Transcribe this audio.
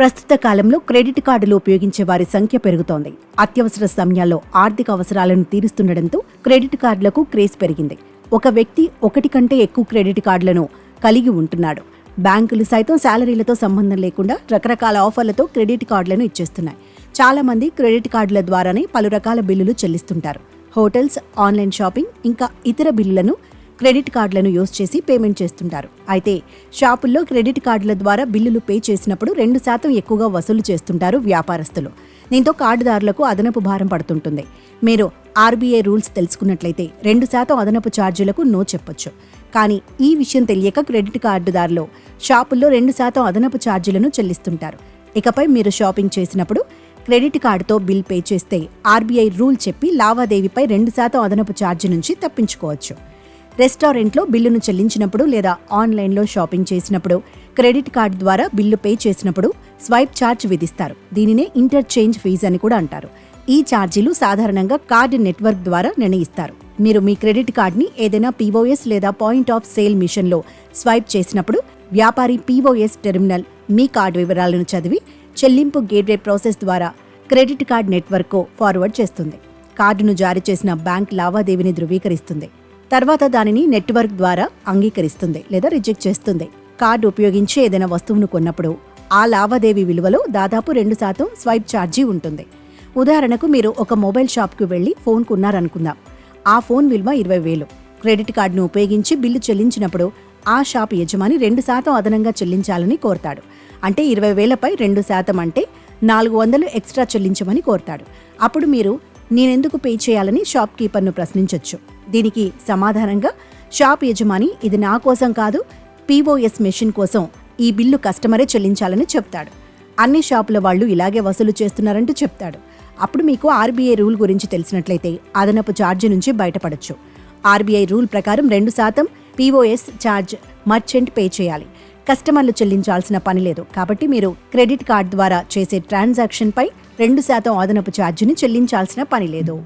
ప్రస్తుత కాలంలో క్రెడిట్ కార్డులు ఉపయోగించే వారి సంఖ్య పెరుగుతోంది. అత్యవసర సమయాల్లో ఆర్థిక అవసరాలను తీరుస్తుండటంతో క్రెడిట్ కార్డులకు క్రేజ్ పెరిగింది. ఒక వ్యక్తి ఒకటి కంటే ఎక్కువ క్రెడిట్ కార్డులను కలిగి ఉంటున్నాడు. బ్యాంకులు సైతం శాలరీలతో సంబంధం లేకుండా రకరకాల ఆఫర్లతో క్రెడిట్ కార్డులను ఇచ్చేస్తున్నాయి. చాలా మంది క్రెడిట్ కార్డుల ద్వారానే పలు రకాల బిల్లులు చెల్లిస్తుంటారు. హోటల్స్, ఆన్లైన్ షాపింగ్, ఇంకా ఇతర బిల్లులను క్రెడిట్ కార్డులను యూజ్ చేసి పేమెంట్ చేస్తుంటారు. అయితే షాపుల్లో క్రెడిట్ కార్డుల ద్వారా బిల్లులు పే చేసినప్పుడు 2% ఎక్కువగా వసూలు చేస్తుంటారు వ్యాపారస్తులు. దీంతో కార్డుదారులకు అదనపు భారం పడుతుంటుంది. మీరు ఆర్బీఐ రూల్స్ తెలుసుకున్నట్లయితే 2% అదనపు ఛార్జీలకు నో చెప్పొచ్చు. కానీ ఈ విషయం తెలియక క్రెడిట్ కార్డుదారులు షాపుల్లో 2% అదనపు ఛార్జీలను చెల్లిస్తుంటారు. ఇకపై మీరు షాపింగ్ చేసినప్పుడు క్రెడిట్ కార్డుతో బిల్ పే చేస్తే ఆర్బీఐ రూల్ చెప్పి లావాదేవీపై 2% అదనపు ఛార్జీ నుంచి తప్పించుకోవచ్చు. రెస్టారెంట్లో బిల్లును చెల్లించినప్పుడు లేదా ఆన్లైన్లో షాపింగ్ చేసినప్పుడు క్రెడిట్ కార్డు ద్వారా బిల్లు పే చేసినప్పుడు స్వైప్ ఛార్జ్ విధిస్తారు. దీనినే ఇంటర్చేంజ్ ఫీజు అని కూడా అంటారు. ఈ ఛార్జీలు సాధారణంగా కార్డు నెట్వర్క్ ద్వారా నిర్ణయిస్తారు. మీరు మీ క్రెడిట్ కార్డుని ఏదైనా పీఓఎస్ లేదా పాయింట్ ఆఫ్ సేల్ మిషన్లో స్వైప్ చేసినప్పుడు వ్యాపారి పీఓఎస్ టెర్మినల్ మీ కార్డు వివరాలను చదివి చెల్లింపు గేట్వే ప్రాసెస్ ద్వారా క్రెడిట్ కార్డ్ నెట్వర్క్కు ఫార్వర్డ్ చేస్తుంది. కార్డును జారీ చేసిన బ్యాంక్ లావాదేవీని ధృవీకరిస్తుంది. తర్వాత దానిని నెట్వర్క్ ద్వారా అంగీకరిస్తుంది లేదా రిజెక్ట్ చేస్తుంది. కార్డు ఉపయోగించి ఏదైనా వస్తువును కొన్నప్పుడు ఆ లావాదేవీ విలువలో దాదాపు 2% స్వైప్ ఛార్జీ ఉంటుంది. ఉదాహరణకు మీరు ఒక మొబైల్ షాప్కు వెళ్లి ఫోన్ కొన్నారనుకుందాం. ఆ ఫోన్ విలువ 20,000. క్రెడిట్ కార్డును ఉపయోగించి బిల్లు చెల్లించినప్పుడు ఆ షాప్ యజమాని 2% అదనంగా చెల్లించాలని కోరతాడు. అంటే 20,000పై 2% అంటే 400 ఎక్స్ట్రా చెల్లించమని కోరతాడు. అప్పుడు మీరు నేనెందుకు పే చేయాలని షాప్ కీపర్ను ప్రశ్నించొచ్చు. దీనికి సమాధానంగా షాప్ యజమాని ఇది నా కోసం కాదు, పీఓఎస్ మెషిన్ కోసం ఈ బిల్లు కస్టమరే చెల్లించాలని చెప్తాడు. అన్ని షాపుల వాళ్ళు ఇలాగే వసూలు చేస్తున్నారంటూ చెప్తాడు. అప్పుడు మీకు ఆర్బీఐ రూల్ గురించి తెలిసినట్లయితే అదనపు ఛార్జీ నుంచి బయటపడొచ్చు. ఆర్బీఐ రూల్ ప్రకారం 2% పీఓఎస్ ఛార్జ్ మర్చెంట్ పే చేయాలి. కస్టమర్లు చెల్లించాల్సిన పని లేదు. కాబట్టి మీరు క్రెడిట్ కార్డ్ ద్వారా చేసే ట్రాన్సాక్షన్పై 2% అదనపు ఛార్జీని చెల్లించాల్సిన పని లేదు.